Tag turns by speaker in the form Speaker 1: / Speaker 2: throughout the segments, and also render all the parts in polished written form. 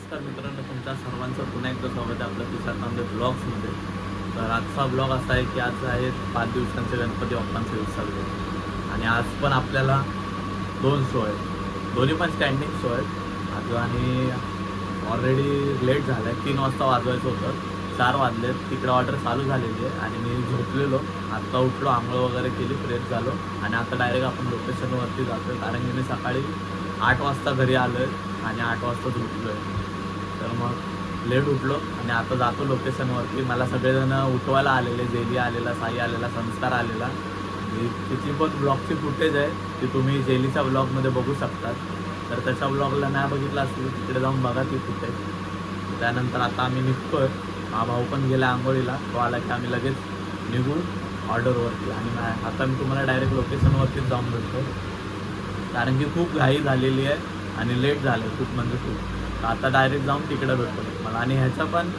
Speaker 1: नमस्कार मित्रांनो, तुमच्या सर्वांचं पुन्हा एकदा स्वागत आहे आपल्या तुषार ब्लॉग्समध्ये. तर आजचा ब्लॉग असा आहे की आज आहे 5 दिवसांचे गणपती बाप्पांचे विसर्जन आणि आज पण आपल्याला 2 शो आहेत, दोन्ही पण स्टँडिंग शो आहेत. आज आणि ऑलरेडी लेट झालं आहे, 3 वाजता वाजवायचं होतं, 4 वाजलेत. तिकडे ऑर्डर चालू झालेली आहे आणि मी झोपलेलो. आत्ता उठलो, आंघोळ वगैरे केली, फ्रेश झालो आणि आता डायरेक्ट आपण लोकेशनवरती जातो. कारण की मी सकाळी 8 वाजता घरी आलो आहे आणि 8 वाजताच उठलो आहे. तर मग लेट उठलो आणि आता जातो लोकेशनवरती. मला सगळेजण उठवायला आलेले, जेली आलेला, साई आलेला, संस्कार आलेला. तिची पण ब्लॉगची फुटेज आहे ती तुम्ही जेलीच्या ब्लॉगमध्ये बघू शकतात. तर त्याच्या ब्लॉगला नाही बघितलं असेल तिकडे जाऊन बघा ती फुटेज. त्यानंतर आता आम्ही निघतोय. हा भाऊ पण गेला आंघोळीला, तो आला की आम्ही लगेच निघू ऑर्डरवरती. आणि आता मी तुम्हाला डायरेक्ट लोकेशनवरतीच जाऊन भेटतो, कारण की खूप घाई झालेली आहे आणि लेट झालं आहे खूप, म्हणजे खूप. तर आता डायरेक्ट जाऊन तिकडे भेटतो मला. आणि ह्याचा पण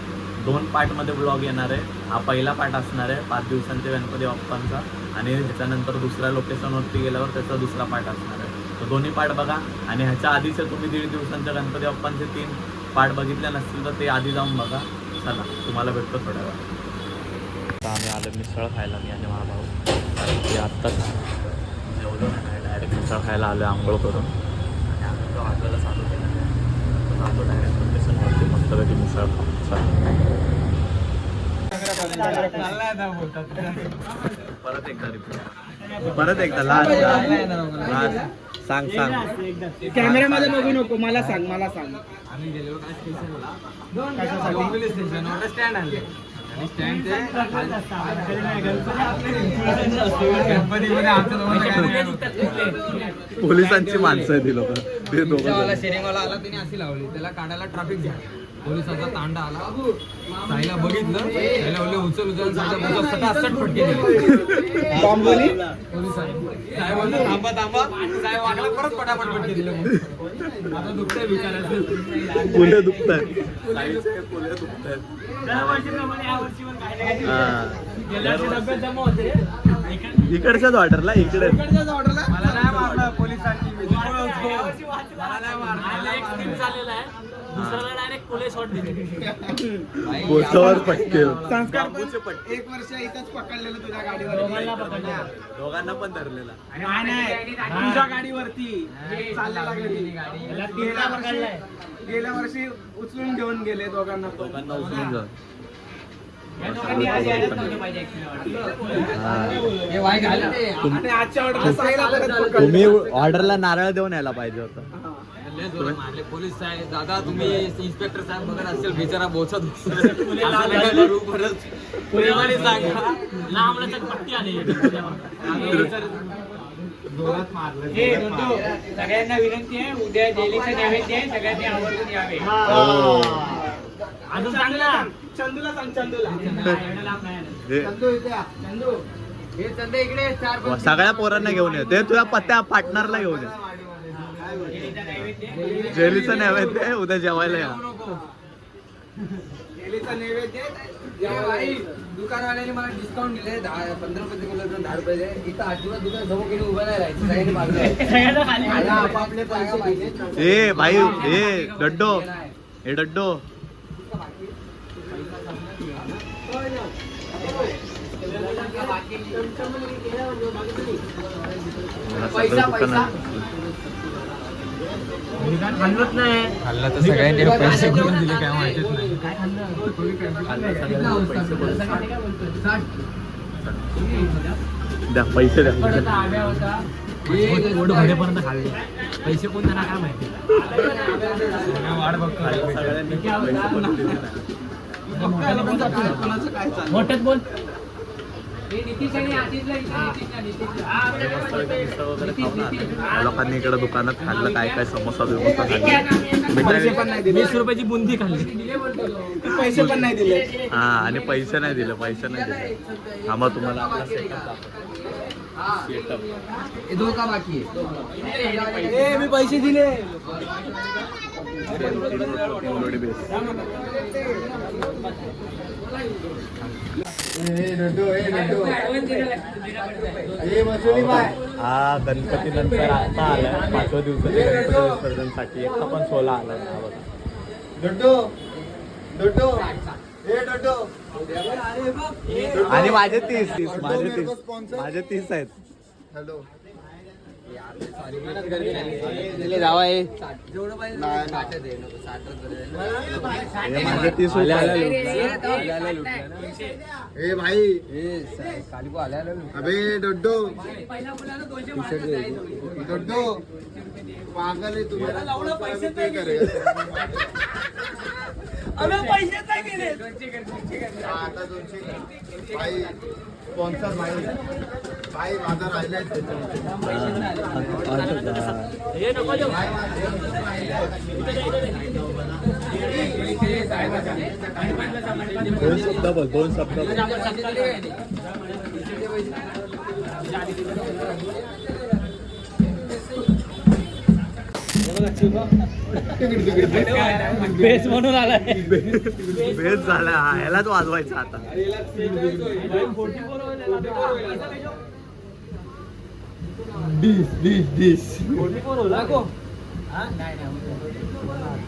Speaker 1: 2 पार्टमध्ये ब्लॉग येणार आहे. हा पहिला पार्ट असणार आहे 5 दिवसांचे गणपती बाप्पांचा, आणि ह्याच्यानंतर दुसऱ्या लोकेशनवरती गेल्यावर त्याचा दुसरा पार्ट असणार आहे. तर दोन्ही पार्ट बघा. आणि ह्याच्या आधीचे तुम्ही 1.5 दिवसांच्या गणपती बाप्पांचे 3 पार्ट बघितले नसतील तर ते आधी जाऊन बघा. चला, तुम्हाला भेटतो थोड्या वेळा. आता आम्ही आलो मिसळ खायला, मी आणि माझा भाऊ. कारण की आत्ताच जेवलो नाही, डायरेक्ट मिसळ खायला आलो आंघोळ करून. आणि आम्ही तो वाजवायला चालू केला आहे. आलो डायरेक्ट लोकेशनवरती मस्तपैकी मिसळ परत एकदा रिपीट, परत एकदा लास्ट सांग
Speaker 2: कॅमेरामध्ये बघू नको, मला सांग.
Speaker 3: आम्ही गेलेलो काय स्टेशनला स्टँड आणले आणि स्टँडचे
Speaker 1: पोलिसांची माणसं आहे ती लोक. ते दोघं
Speaker 3: शेरिंगवाला आला, त्याने अशी लावली, त्याला काढायला ट्रॅफिक झाला. पोलिसांचा तांडा आला, साईला बघितलं, साईला बोलले उचल सट फटके दिले पोलिसांनी. साई बोलले थांबा, साई वागला, परत पटापट फटके दिले. आता दुखतंय विचारायचं,
Speaker 1: पुले दुखतात. इकडच्याच ऑर्डरला
Speaker 3: मला नाही मारलं पोलिसांनी, मला नाही मारलं.
Speaker 2: दुसऱ्याला डायरेक्ट पोलीस शॉट दिले.
Speaker 1: बोटावर पटके.
Speaker 2: संस्कार 1 वर्ष इथंच पकडलेलं तुझ्या गाडीवर,
Speaker 1: दोघांना पण धरलेला.
Speaker 2: नाही तुझ्या गाडीवरती चाललेला गेल्या वर्षी उचलून घेऊन गेले दोघांना
Speaker 1: उचलून जा.
Speaker 2: आजच्या ऑर्डर
Speaker 1: तुम्ही ऑर्डरला नारळ देऊन यायला पाहिजे होतं.
Speaker 3: मारले पोलीस साहेब, दादा तुम्ही इन्स्पेक्टर साहेब बघत असेल, बिचारा बोचत
Speaker 2: सगळ्यांना विनंती आहे, उद्या जेलीचं नैवेद्य आहे, सगळ्यांनी आवर्जून यावे. अजून चांगला चंदूला सांग, चंदू हे चंदू इकडे 4
Speaker 1: सगळ्या पोरांना घेऊन ये. ते तुझ्या पत्त्या पार्टनरला घेऊन ये. जेलीचं नैवेद्य आहे, उद्या जेवायला या.
Speaker 2: जेलीचा नैवेद्य
Speaker 3: दुकानवाल्याने मला डिस्काउंट दिले, 15 रुपये किलो 10 रुपये. इथं अजिबात दुकान समोर केली उभं नाही राहायचं. आपापले पैसे.
Speaker 1: ए भाई, ए डड्डो, ए डड्डो.
Speaker 3: खाल्लं तर सगळ्यांनी पैसे करून दिले, काय माहितीच नाही.
Speaker 1: द्या पैसे द्या.
Speaker 3: भरेपर्यंत खाल्ले, पैसे कोण देणार काय माहिती. वाट बघतो
Speaker 2: मोठ्यात बोल.
Speaker 1: लोकांनी इकडे दुकानात खाल्लं काय काय, समोसा बिमोसा खाल्ले.
Speaker 3: 20 रुपयाची बुंदी खाल्ली,
Speaker 2: पैसे पण नाही दिले.
Speaker 1: हा, आणि पैसे नाही दिले. हा, मग तुम्हाला आपला सेटअप
Speaker 3: धोका बाकी आहे.
Speaker 2: मी पैसे दिले.
Speaker 1: हा गणपती नंतर आता आलाय 5व्या दिवसाच्या गणपती विसर्जनसाठी. एकटा पण सोला आला. आणि माझे 30 माझे 30 आहेत.
Speaker 4: हॅलो
Speaker 3: जावा
Speaker 1: हे माझे 30 होते.
Speaker 4: ए भाई
Speaker 3: काली आल्या
Speaker 4: अबे डोडो डोडो पागल आहे तुम्हाला पे करेगा आता 200 भाई स्पॉन्सर भाई माझा राहिलाय
Speaker 1: दोन शब्द
Speaker 2: बेस म्हणून आलाय.
Speaker 1: बेस झाला ह्यालाच वाजवायचा आता.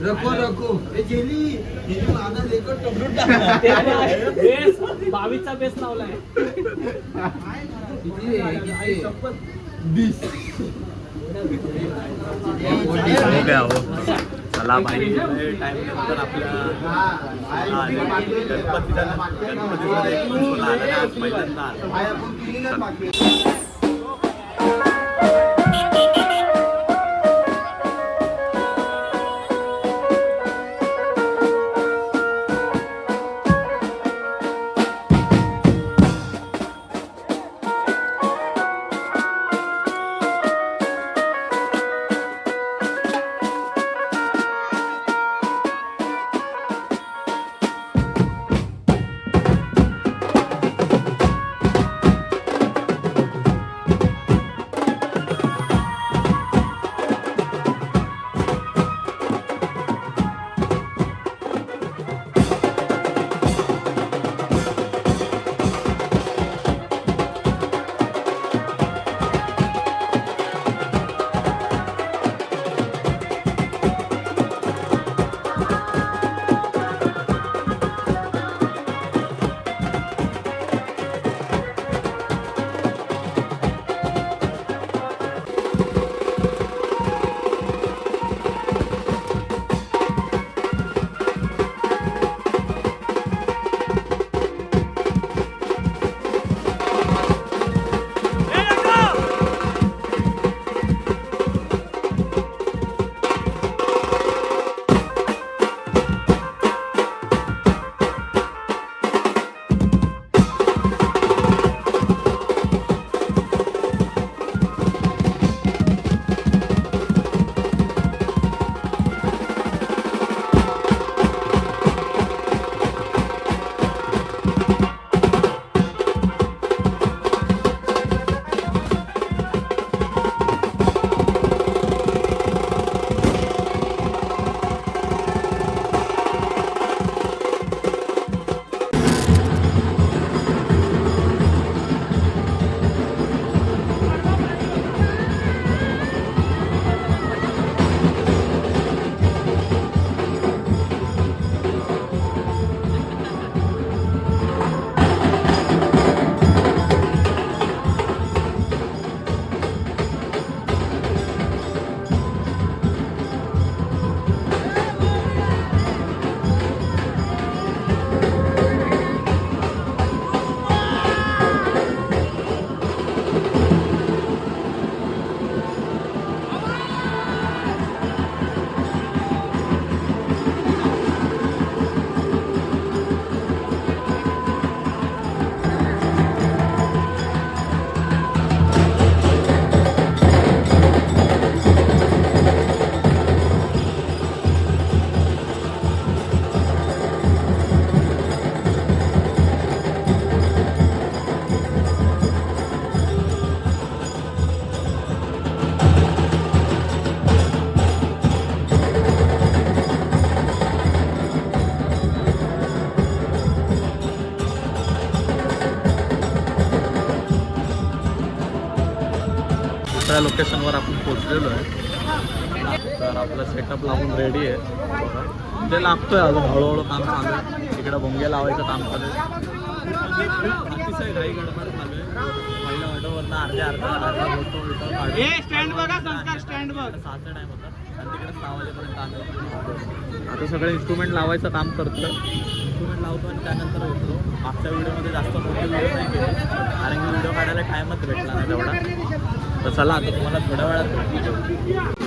Speaker 3: रको
Speaker 2: 22चा बेस लावलाय.
Speaker 1: हो गया हो. चला भाई टाइम नंतर आपल्या गणपतीचा आज पहिल्यांदा आला. दुसऱ्या लोकेशनवर आपण पोहोचलेलो आहे. तर आपलं सेटअप लावून रेडी आहे. म्हणजे लागतोय अजून हळूहळू काम चालू आहे. इकडं भोंगे लावायचं काम चालू आहे. म्हणजे खूप अतिशय घाई गडबड चालू आहे. पहिल्या ऑर्डरवरनं अर्धा
Speaker 2: स्टँड बघा संस्कार स्टँड बघ.
Speaker 1: 6चा टाइम होता आणि तिकडे 6 वाजेपर्यंत आलो. आता सगळे इन्स्ट्रुमेंट लावायचं काम करतोय. इन्स्ट्रुमेंट लावतो आणि त्यानंतर होतो. मागच्या व्हिडिओमध्ये जास्त मोठे व्हिडिओ नाही केले कारण की व्हिडिओ काढायला टाईमच भेटला नाही तेवढा. तर चला आता तुम्हाला थोड्या वेळात भेटू.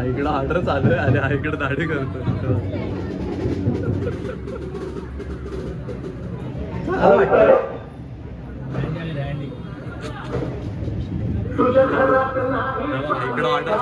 Speaker 1: इकडं ऑर्डर चालू आहे आणि हा इकडे दाढी करतो. इकडं ऑर्डर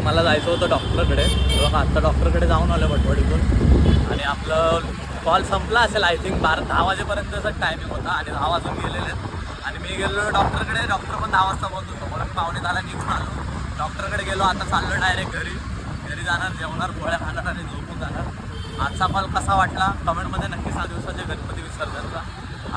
Speaker 1: मला जायचं होतं डॉक्टरकडे. बघा आता डॉक्टरकडे जाऊन आलं भटवडीतून आणि आपलं कॉल संपला असेल आय थिंक 10 वाजेपर्यंतचा टायमिंग होता आणि 10 वाजून गेलेले आणि मी गेलो डॉक्टरकडे. डॉक्टर पण 10 वाजता बोलत होतो म्हणून 9:45 निघून आलो. डॉक्टरकडे गेलो. आता चाललो डायरेक्ट घरी जाणार, जेवणार, पोळ्या खाणार आणि झोपून जाणार. आजचा कॉल कसा वाटला कमेंटमध्ये नक्की 6 दिवसाचे गणपती विसर्जनचा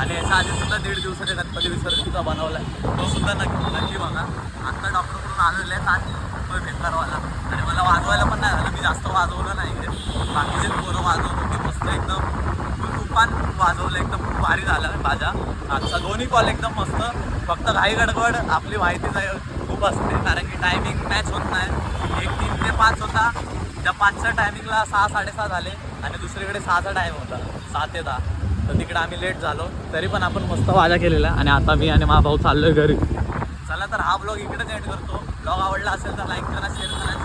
Speaker 1: आणि याच्या आधी सुद्धा 1.5 दिवसाचे गणपती विसर्जनचा बनवला आहे तो सुद्धा नक्की बघा. आत्ता डॉक्टरकडून आलेले आहेत आज तो भेटणारवाला आणि मला वाजवायला पण नाही झालं. मी जास्त वाजवलं नाही आहे. बाकीचे पोरं वाजवत होती मस्त एकदम तुफान वाजवलं. एकदम खूप भारी झालं माझा आजचा दोन्ही कॉल एकदम मस्त. फक्त घाई गडबड आपली माहिती खूप असते कारण की टायमिंग मॅच होत नाही. एक 3 ते 5 होता, त्या 5च्या टायमिंगला 6 साडेसहा झाले आणि दुसरीकडे 6चा टाईम होता 7 ते 10. तर तिकडे आम्ही लेट झालो तरी पण आपण मस्त वाजा केलेला आणि आता मी आणि माझा भाऊ चाललोय घरी. चला तर हा ब्लॉग इकडेच एंड करतो. ब्लॉग आवडला असेल तर लाईक करा, शेअर करा.